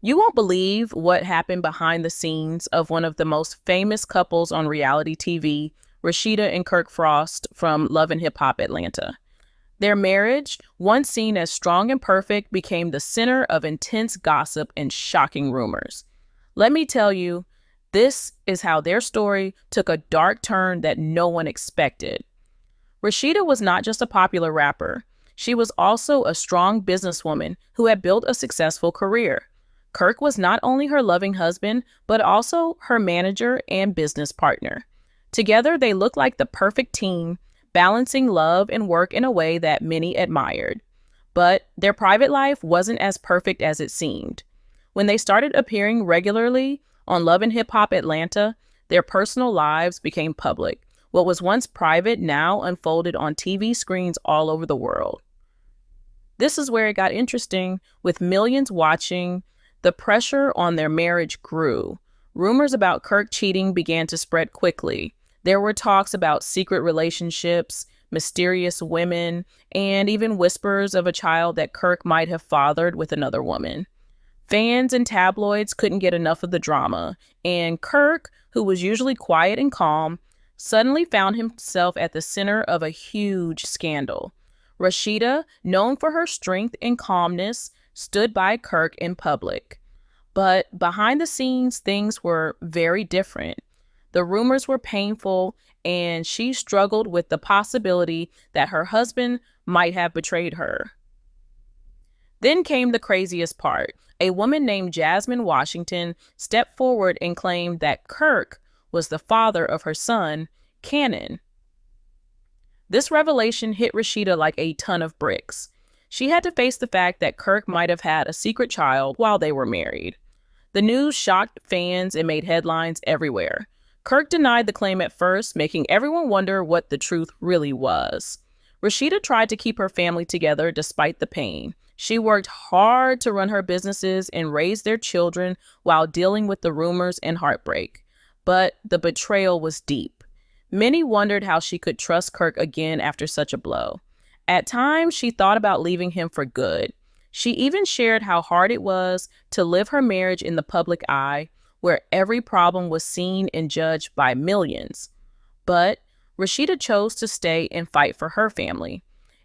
You won't believe what happened behind the scenes of one of the most famous couples on reality TV, Rasheeda and Kirk Frost from Love and Hip Hop Atlanta. Their marriage, once seen as strong and perfect, became the center of intense gossip and shocking rumors. Let me tell you, this is how their story took a dark turn that no one expected. Rasheeda was not just a popular rapper. She was also a strong businesswoman who had built a successful career. Kirk was not only her loving husband, but also her manager and business partner. Together, they looked like the perfect team, balancing love and work in a way that many admired. But their private life wasn't as perfect as it seemed. When they started appearing regularly on Love and Hip Hop Atlanta, their personal lives became public. What was once private now unfolded on TV screens all over the world. This is where it got interesting. With millions watching, the pressure on their marriage grew. Rumors about Kirk cheating began to spread quickly. There were talks about secret relationships, mysterious women, and even whispers of a child that Kirk might have fathered with another woman. Fans and tabloids couldn't get enough of the drama, and Kirk, who was usually quiet and calm, suddenly found himself at the center of a huge scandal. Rasheeda, known for her strength and calmness, stood by Kirk in public. But behind the scenes, things were very different. The rumors were painful, and she struggled with the possibility that her husband might have betrayed her. Then came the craziest part. A woman named Jasmine Washington stepped forward and claimed that Kirk was the father of her son, Cannon. This revelation hit Rasheeda like a ton of bricks. She had to face the fact that Kirk might have had a secret child while they were married. The news shocked fans and made headlines everywhere. Kirk denied the claim at first, making everyone wonder what the truth really was. Rasheeda tried to keep her family together despite the pain. She worked hard to run her businesses and raise their children while dealing with the rumors and heartbreak. But the betrayal was deep. Many wondered how she could trust Kirk again after such a blow. At times, she thought about leaving him for good. She even shared how hard it was to live her marriage in the public eye, where every problem was seen and judged by millions. But Rasheeda chose to stay and fight for her family.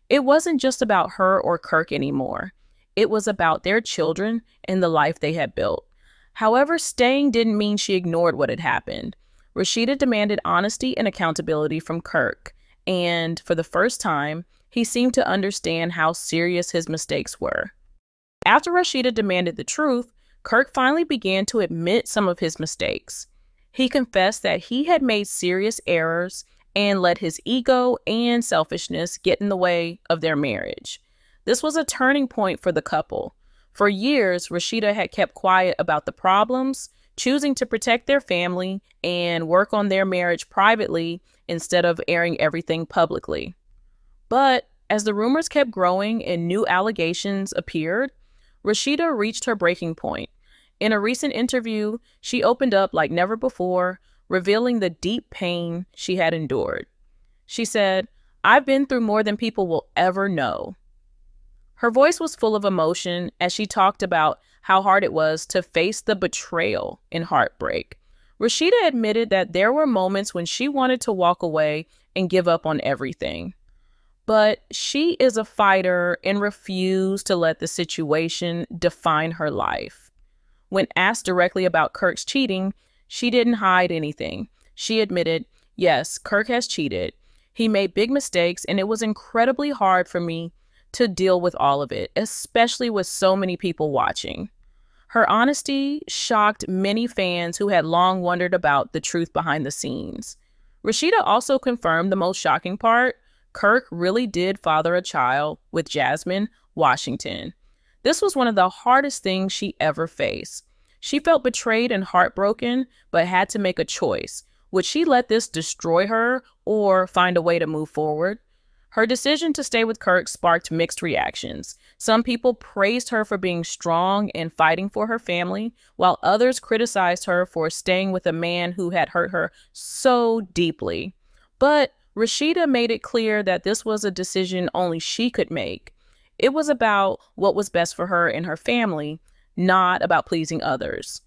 It wasn't just about her or Kirk anymore. It was about their children and the life they had built. However, staying didn't mean she ignored what had happened. Rasheeda demanded honesty and accountability from Kirk, and for the first time, he seemed to understand how serious his mistakes were. After Rasheeda demanded the truth, Kirk finally began to admit some of his mistakes. He confessed that he had made serious errors and let his ego and selfishness get in the way of their marriage. This was a turning point for the couple. For years, Rasheeda had kept quiet about the problems, choosing to protect their family and work on their marriage privately instead of airing everything publicly. But as the rumors kept growing and new allegations appeared, Rasheeda reached her breaking point. In a recent interview, she opened up like never before, revealing the deep pain she had endured. She said, "I've been through more than people will ever know." Her voice was full of emotion as she talked about how hard it was to face the betrayal and heartbreak. Rasheeda admitted that there were moments when she wanted to walk away and give up on everything. But she is a fighter and refused to let the situation define her life. When asked directly about Kirk's cheating, she didn't hide anything. She admitted, "Yes, Kirk has cheated. He made big mistakes, and it was incredibly hard for me to deal with all of it, especially with so many people watching." Her honesty shocked many fans who had long wondered about the truth behind the scenes. Rasheeda also confirmed the most shocking part. Kirk really did father a child with Jasmine Washington. This was one of the hardest things she ever faced. She felt betrayed and heartbroken, but had to make a choice. Would she let this destroy her or find a way to move forward? Her decision to stay with Kirk sparked mixed reactions. Some people praised her for being strong and fighting for her family, while others criticized her for staying with a man who had hurt her so deeply. But Rasheeda made it clear that this was a decision only she could make. It was about what was best for her and her family, not about pleasing others.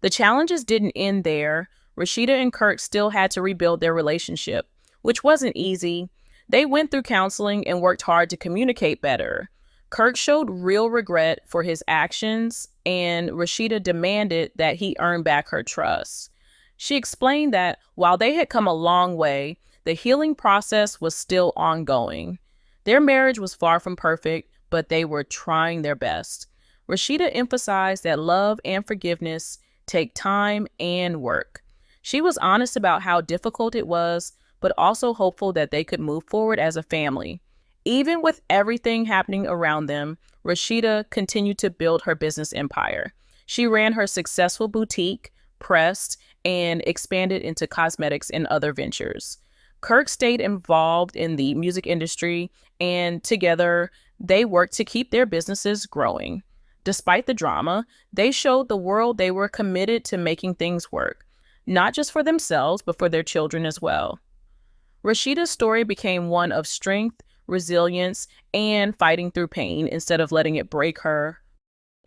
The challenges didn't end there. Rasheeda and Kirk still had to rebuild their relationship, which wasn't easy. They went through counseling and worked hard to communicate better. Kirk showed real regret for his actions, and Rasheeda demanded that he earn back her trust. She explained that while they had come a long way, the healing process was still ongoing. Their marriage was far from perfect, but they were trying their best. Rasheeda emphasized that love and forgiveness take time and work. She was honest about how difficult it was, but also hopeful that they could move forward as a family. Even with everything happening around them, Rasheeda continued to build her business empire. She ran her successful boutique, pressed, and expanded into cosmetics and other ventures. Kirk stayed involved in the music industry, and together they worked to keep their businesses growing. Despite the drama, they showed the world they were committed to making things work, not just for themselves, but for their children as well. Rasheeda's story became one of strength, resilience, and fighting through pain instead of letting it break her.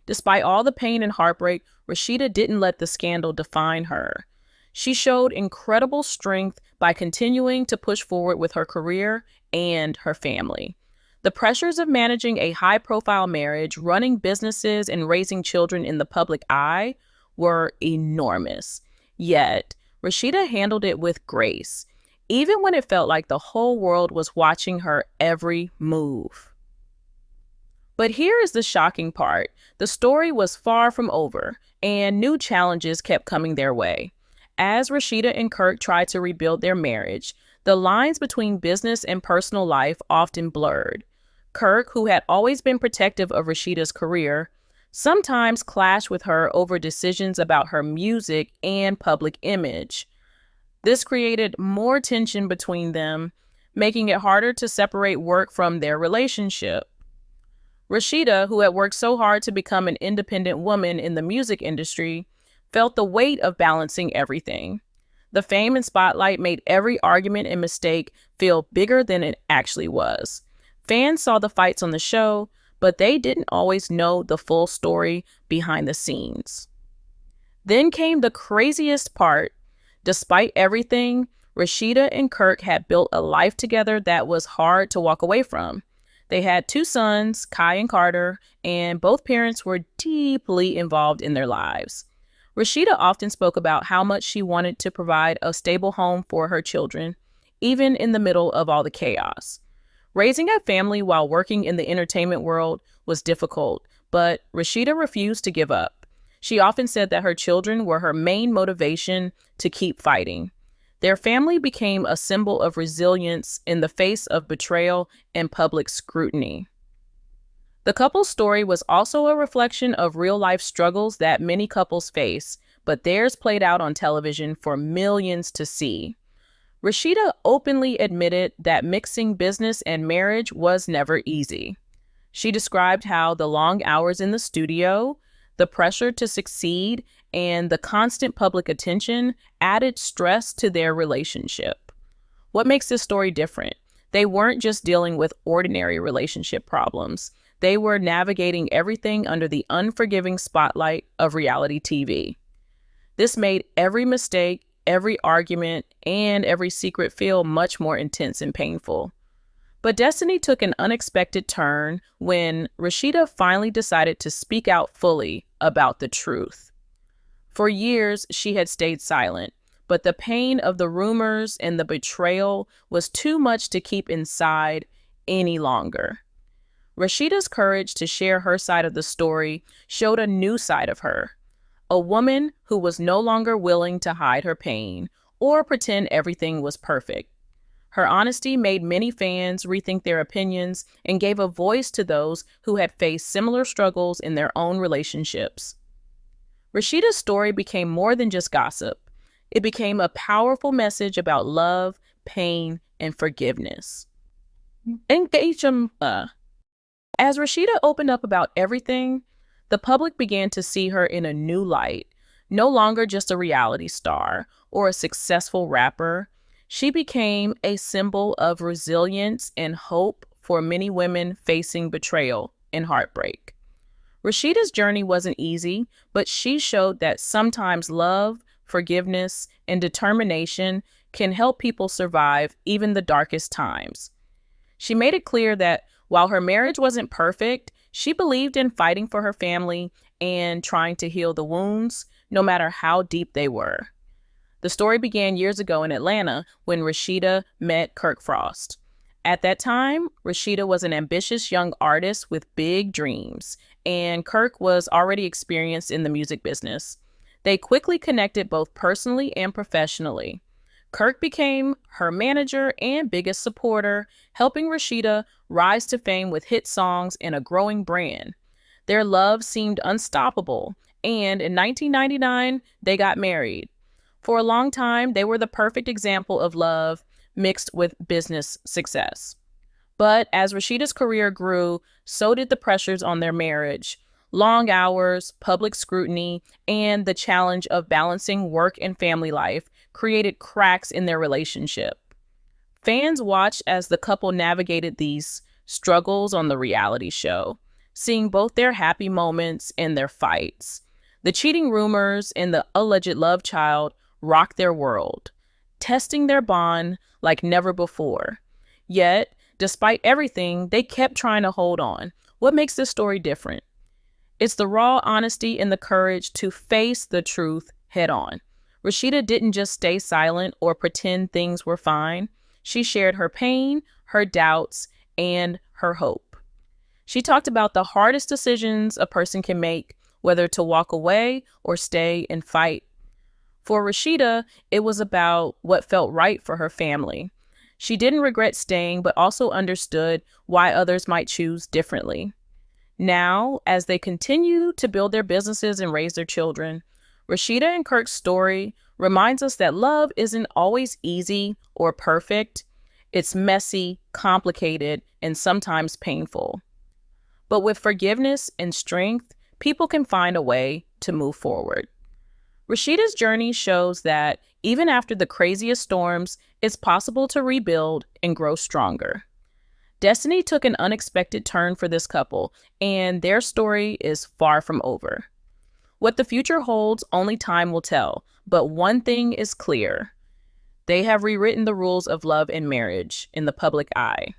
Despite all the pain and heartbreak, Rasheeda didn't let the scandal define her. She showed incredible strength by continuing to push forward with her career and her family. The pressures of managing a high-profile marriage, running businesses, and raising children in the public eye were enormous. Yet, Rasheeda handled it with grace, even when it felt like the whole world was watching her every move. But here is the shocking part. The story was far from over, and new challenges kept coming their way. As Rasheeda and Kirk tried to rebuild their marriage, the lines between business and personal life often blurred. Kirk, who had always been protective of Rasheeda's career, sometimes clashed with her over decisions about her music and public image. This created more tension between them, making it harder to separate work from their relationship. Rasheeda, who had worked so hard to become an independent woman in the music industry, felt the weight of balancing everything. The fame and spotlight made every argument and mistake feel bigger than it actually was. Fans saw the fights on the show, but they didn't always know the full story behind the scenes. Then came the craziest part. Despite everything, Rasheeda and Kirk had built a life together that was hard to walk away from. They had 2 sons, Kai and Carter, and both parents were deeply involved in their lives. Rasheeda often spoke about how much she wanted to provide a stable home for her children, even in the middle of all the chaos. Raising a family while working in the entertainment world was difficult, but Rasheeda refused to give up. She often said that her children were her main motivation to keep fighting. Their family became a symbol of resilience in the face of betrayal and public scrutiny. The couple's story was also a reflection of real-life struggles that many couples face, but theirs played out on television for millions to see. Rasheeda openly admitted that mixing business and marriage was never easy. She described how the long hours in the studio, the pressure to succeed, and the constant public attention added stress to their relationship. What makes this story different? They weren't just dealing with ordinary relationship problems. They were navigating everything under the unforgiving spotlight of reality TV. This made every mistake, every argument, and every secret feel much more intense and painful. But destiny took an unexpected turn when Rasheeda finally decided to speak out fully about the truth. For years, she had stayed silent, but the pain of the rumors and the betrayal was too much to keep inside any longer. Rasheeda's courage to share her side of the story showed a new side of her, a woman who was no longer willing to hide her pain or pretend everything was perfect. Her honesty made many fans rethink their opinions and gave a voice to those who had faced similar struggles in their own relationships. Rasheeda's story became more than just gossip. It became a powerful message about love, pain, and forgiveness. As Rasheeda opened up about everything, the public began to see her in a new light, no longer just a reality star or a successful rapper. She became a symbol of resilience and hope for many women facing betrayal and heartbreak. Rasheeda's journey wasn't easy, but she showed that sometimes love, forgiveness, and determination can help people survive even the darkest times. She made it clear that while her marriage wasn't perfect, she believed in fighting for her family and trying to heal the wounds, no matter how deep they were. The story began years ago in Atlanta when Rasheeda met Kirk Frost. At that time, Rasheeda was an ambitious young artist with big dreams, and Kirk was already experienced in the music business. They quickly connected both personally and professionally. Kirk became her manager and biggest supporter, helping Rasheeda rise to fame with hit songs and a growing brand. Their love seemed unstoppable, and in 1999, they got married. For a long time, they were the perfect example of love mixed with business success. But as Rasheeda's career grew, so did the pressures on their marriage. Long hours, public scrutiny, and the challenge of balancing work and family life created cracks in their relationship. Fans watched as the couple navigated these struggles on the reality show, seeing both their happy moments and their fights. The cheating rumors and the alleged love child rocked their world, testing their bond like never before. Yet, despite everything, they kept trying to hold on. What makes this story different? It's the raw honesty and the courage to face the truth head on. Rasheeda didn't just stay silent or pretend things were fine. She shared her pain, her doubts, and her hope. She talked about the hardest decisions a person can make, whether to walk away or stay and fight. For Rasheeda, it was about what felt right for her family. She didn't regret staying, but also understood why others might choose differently. Now, as they continue to build their businesses and raise their children, Rasheeda and Kirk's story reminds us that love isn't always easy or perfect. It's messy, complicated, and sometimes painful. But with forgiveness and strength, people can find a way to move forward. Rasheeda's journey shows that even after the craziest storms, it's possible to rebuild and grow stronger. Destiny took an unexpected turn for this couple, and their story is far from over. What the future holds, only time will tell, but one thing is clear. They have rewritten the rules of love and marriage in the public eye.